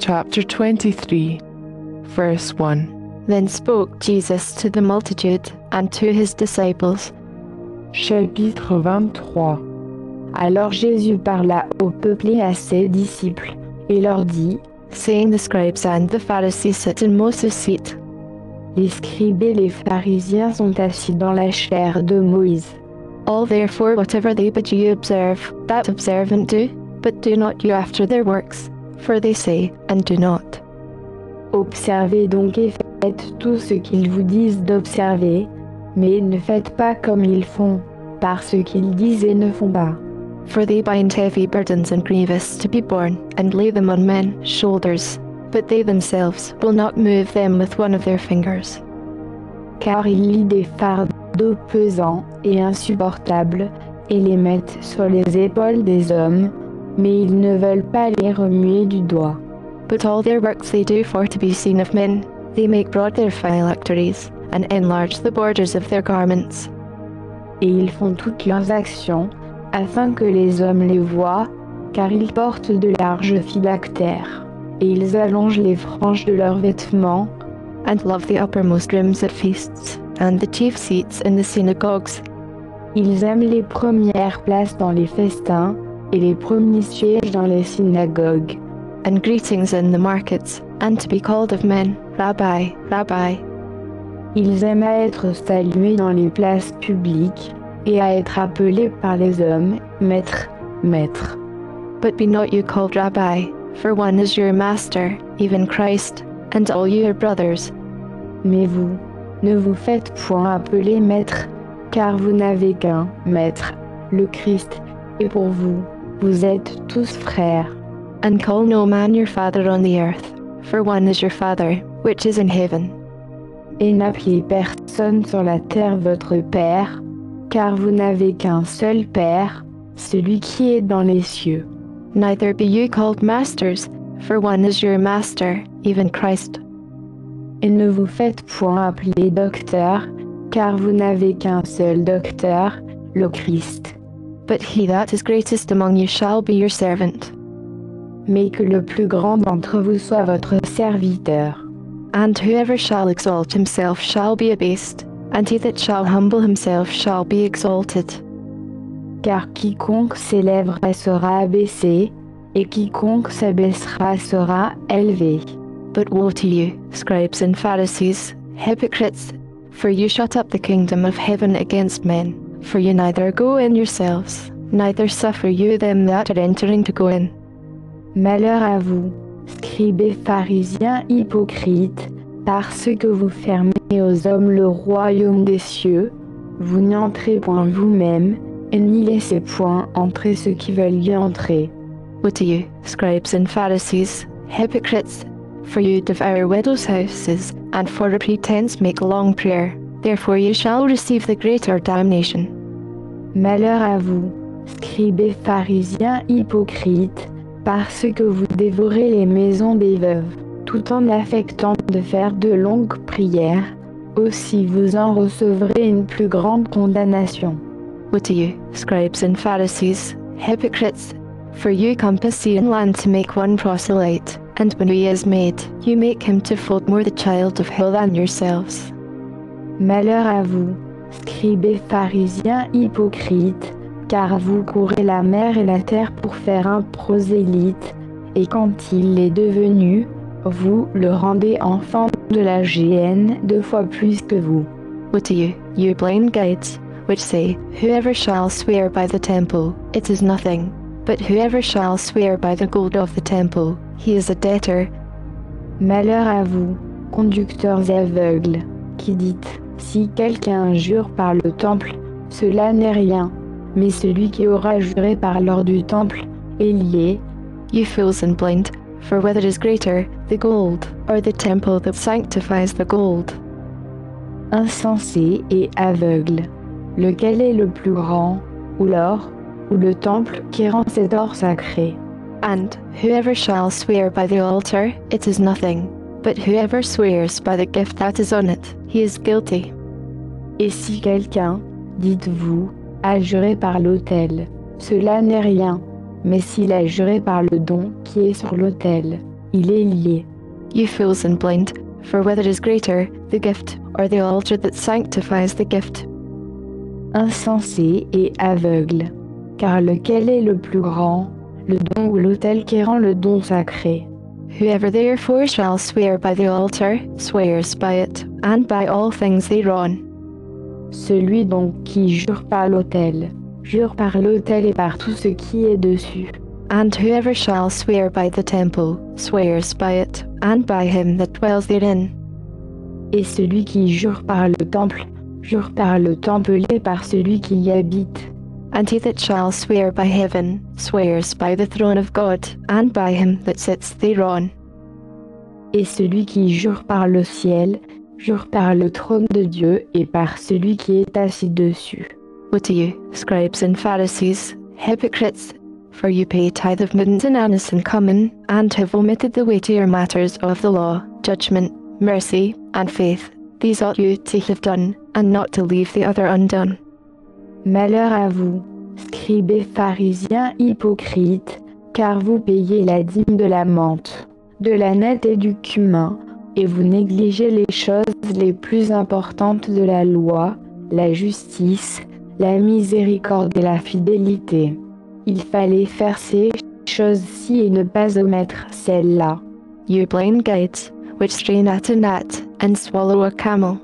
Chapter 23, verse 1. Then spoke Jesus to the multitude and to his disciples. Chapitre 23. Alors Jésus parla au peuple et à ses disciples, et leur dit, saying, the scribes and the Pharisees sit in Moses' seat. Les scribes et les pharisiens sont assis dans la chaire de Moïse. All therefore whatever they bid you observe, that observe and do, but do not you after their works, for they say, and do not. Observez donc et faites tout ce qu'ils vous disent d'observer, mais ne faites pas comme ils font, parce qu'ils disent et ne font pas. For they bind heavy burdens and grievous to be borne, and lay them on men's shoulders, but they themselves will not move them with one of their fingers. Car ils lient des fardeaux pesants et insupportables, et les mettent sur les épaules des hommes, mais ils ne veulent pas les remuer du doigt. But all their works they do for to be seen of men, they make broad their phylacteries, and enlarge the borders of their garments. Et ils font toutes leurs actions, afin que les hommes les voient, car ils portent de larges phylactères, et ils allongent les franges de leurs vêtements, and love the uppermost rooms at feasts, and the chief seats in the synagogues. Ils aiment les premières places dans les festins, et les premiers sièges dans les synagogues, and greetings in the markets, and to be called of men, Rabbi, Rabbi. Ils aiment à être salués dans les places publiques, et à être appelés par les hommes, Maître, Maître. But be not you called Rabbi, for one is your master, even Christ, and all you are brothers. Mais vous, ne vous faites point appeler Maître, car vous n'avez qu'un Maître, le Christ, et pour vous, vous êtes tous frères. And call no man your father on the earth, for one is your Father, which is in heaven. Et n'appelez personne sur la terre votre Père, car vous n'avez qu'un seul Père, celui qui est dans les cieux. Neither be you called masters, for one is your master, even Christ. Et ne vous faites point appeler docteur, car vous n'avez qu'un seul docteur, le Christ. But he that is greatest among you shall be your servant. Mais que le plus grand d'entre vous soit votre serviteur. And whoever shall exalt himself shall be abased, and he that shall humble himself shall be exalted. Car quiconque s'élèvera sera abaissé, et quiconque s'abaissera sera élevé. But woe to you, scribes and Pharisees, hypocrites, for you shut up the kingdom of heaven against men, for you neither go in yourselves, neither suffer you them that are entering to go in. Malheur à vous, scribes et pharisiens hypocrites, parce que vous fermez aux hommes le royaume des cieux, vous n'y entrez point vous-même, et n'y laissez point entrer ceux qui veulent y entrer. Woe to you, scribes and Pharisees, hypocrites, for you devour widows' houses, and for a pretense make long prayer, therefore you shall receive the greater damnation. Malheur à vous, scribes et pharisiens hypocrites, parce que vous dévorez les maisons des veuves, tout en affectant de faire de longues prières, aussi vous en recevrez une plus grande condamnation. Woe to you, scribes and Pharisees, hypocrites, for you compass sea and land to make one proselyte, and when he is made, you make him to fold more the child of hell than yourselves. Malheur à vous, scribes et pharisiens hypocrites, car vous courez la mer et la terre pour faire un prosélyte, et quand il est devenu, vous le rendez enfant de la géhenne 2 fois plus que vous. Woe to you, you blind guides, which say, whoever shall swear by the temple, it is nothing, but whoever shall swear by the gold of the temple, he is a debtor. Malheur à vous, conducteurs aveugles, qui dites, si quelqu'un jure par le temple, cela n'est rien, mais celui qui aura juré par l'or du temple est lié. You fools and blind, for whether is greater, the gold, or the temple that sanctifies the gold? Insensé et aveugle, lequel est le plus grand, ou l'or, ou le temple qui rend cet or sacré? And whoever shall swear by the altar, it is nothing, but whoever swears by the gift that is on it, he is guilty. Et si quelqu'un, dites-vous, a juré par l'autel, cela n'est rien, mais s'il a juré par le don qui est sur l'autel, il est lié. You fools and blind, for whether is greater, the gift, or the altar that sanctifies the gift? Insensé et aveugle, car lequel est le plus grand, le don ou l'autel qui rend le don sacré? Whoever therefore shall swear by the altar, swears by it, and by all things thereon. Celui donc qui jure par l'autel, jure par l'autel et par tout ce qui est dessus. And whoever shall swear by the temple, swears by it, and by him that dwells therein. Et celui qui jure par le temple, jure par le temple et par celui qui y habite. And he that shall swear by heaven, swears by the throne of God, and by him that sits thereon. Et celui qui jure par le ciel, jure par le trône de Dieu et par celui qui est assis dessus. Woe to you, scribes and Pharisees, hypocrites! For you pay tithe of mint and anise and cumin, and have omitted the weightier matters of the law, judgment, mercy, and faith. These ought you to have done, and not to leave the other undone. Malheur à vous, scribes et pharisiens hypocrites, car vous payez la dîme de la menthe, de la nette et du cumin, et vous négligez les choses les plus importantes de la loi, la justice, la miséricorde et la fidélité. Il fallait faire ces choses-ci et ne pas omettre celles-là. You blind guides, which strain at a gnat, and swallow a camel.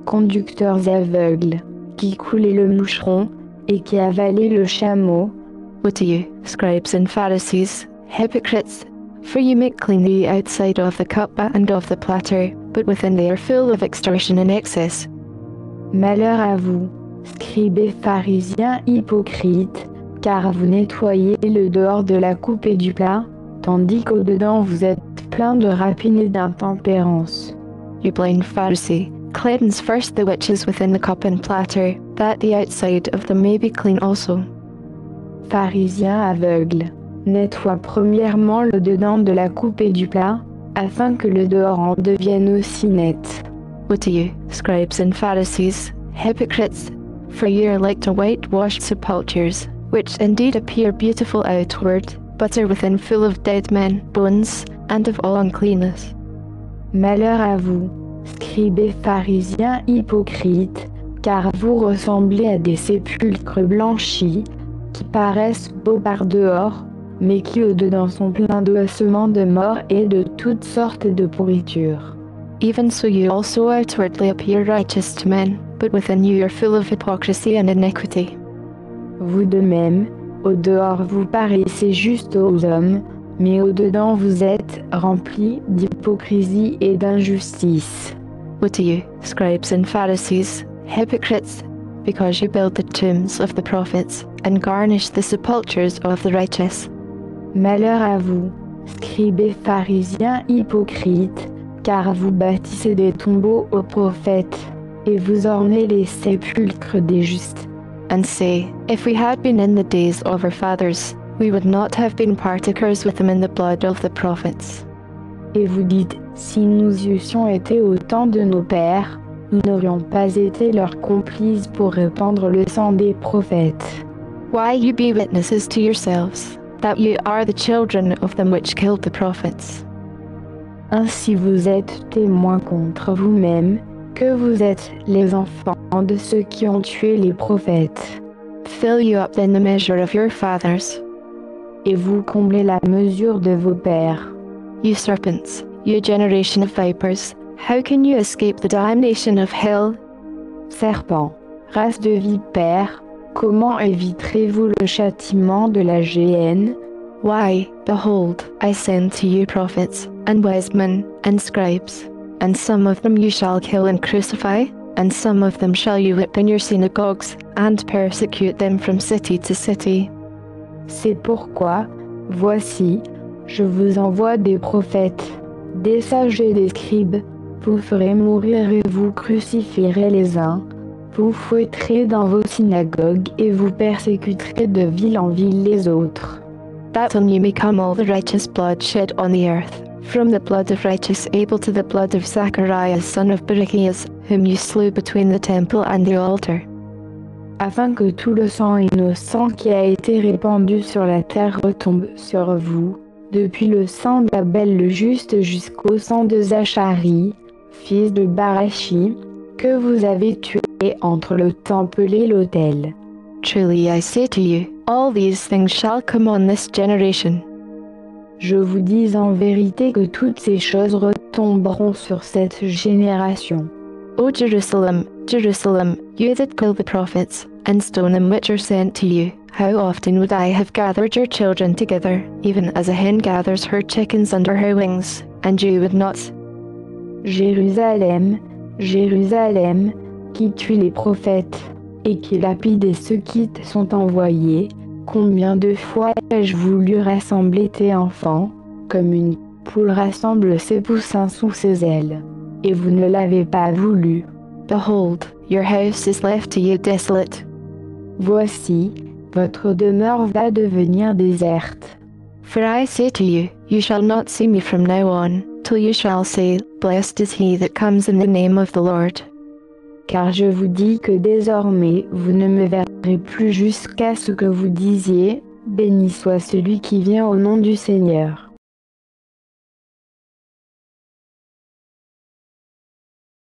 Conducteurs aveugles, qui coulaient le moucheron, et qui avalaient le chameau. Woe to you, scribes and Pharisees, hypocrites! For you make clean the outside of the cup and of the platter, but within they are full of extortion and excess. Malheur à vous, scribes et pharisiens hypocrites, car vous nettoyez le dehors de la coupe et du plat, tandis qu'au-dedans vous êtes plein de rapine et d'intempérance. You blind Pharisee, cleanse first the which is within the cup and platter, that the outside of them may be clean also. Pharisien aveugle, nettoie premièrement le dedans de la coupe et du plat, afin que le dehors en devienne aussi net. Woe to you, scribes and Pharisees, hypocrites! For you are like to whitewashed sepulchres, which indeed appear beautiful outward, but are within full of dead men, bones, and of all uncleanness. Malheur à vous, scribes et pharisiens hypocrites, car vous ressemblez à des sépulcres blanchis, qui paraissent beaux par dehors, mais qui au-dedans sont pleins d'ossements de mort et de toutes sortes de pourriture. Even so you also outwardly appear righteous to men, but within you are full of hypocrisy and iniquity. Vous de même, au dehors vous paraissez juste aux hommes, mais au dedans vous êtes remplis d'hypocrisie et d'injustice. Woe to you, scribes and Pharisees, hypocrites! Because you build the tombs of the prophets, and garnish the sepulchres of the righteous. Malheur à vous, scribes et pharisiens hypocrites, car vous bâtissez des tombeaux aux prophètes, et vous ornez les sépulcres des justes. And say, if we had been in the days of our fathers, we would not have been partakers with them in the blood of the prophets. Et vous dites, si nous eussions été au temps de nos pères, nous n'aurions pas été leurs complices pour répandre le sang des prophètes. Why you be witnesses to yourselves, that you are the children of them which killed the prophets. Ainsi vous êtes témoins contre vous-même, que vous êtes les enfants de ceux qui ont tué les prophètes. Fill you up then the measure of your fathers. Et vous comblez la mesure de vos pères. You serpents, you generation of vipers, how can you escape the damnation of hell? Serpents, race de vipères, comment éviterez-vous le châtiment de la géhenne? Why, behold, I send to you prophets, and wise men, and scribes, and some of them you shall kill and crucify, and some of them shall you whip in your synagogues, and persecute them from city to city. C'est pourquoi, voici, je vous envoie des prophètes, des sages et des scribes, vous ferez mourir et vous crucifierez les uns, vous fouetterez dans vos synagogues et vous persécuterez de ville en ville les autres. That on you may come all the righteous blood shed on the earth, from the blood of righteous Abel to the blood of Zacharias son of Barachias, whom you slew between the temple and the altar. Afin que tout le sang innocent qui a été répandu sur la terre retombe sur vous, depuis le sang d'Abel le juste jusqu'au sang de Zachari, fils de Barachi, que vous avez tué entre le temple et l'autel. Truly I say to you, all these things shall come on this generation. Je vous dis en vérité que toutes ces choses retomberont sur cette génération. O Jerusalem, Jerusalem, you that kill the prophets, and stone them which are sent to you, how often would I have gathered your children together, even as a hen gathers her chickens under her wings, and you would not. Jérusalem, Jérusalem, qui tue les prophètes, et qui lapide ceux qui te sont envoyés, combien de fois ai-je voulu rassembler tes enfants, comme une poule rassemble ses poussins sous ses ailes, et vous ne l'avez pas voulu. Behold, your house is left to you desolate. Voici, votre demeure va devenir déserte. For I say to you, you shall not see me from now on, till you shall say, Blessed is he that comes in the name of the Lord. Car je vous dis que désormais vous ne me verrez plus jusqu'à ce que vous disiez, béni soit celui qui vient au nom du Seigneur.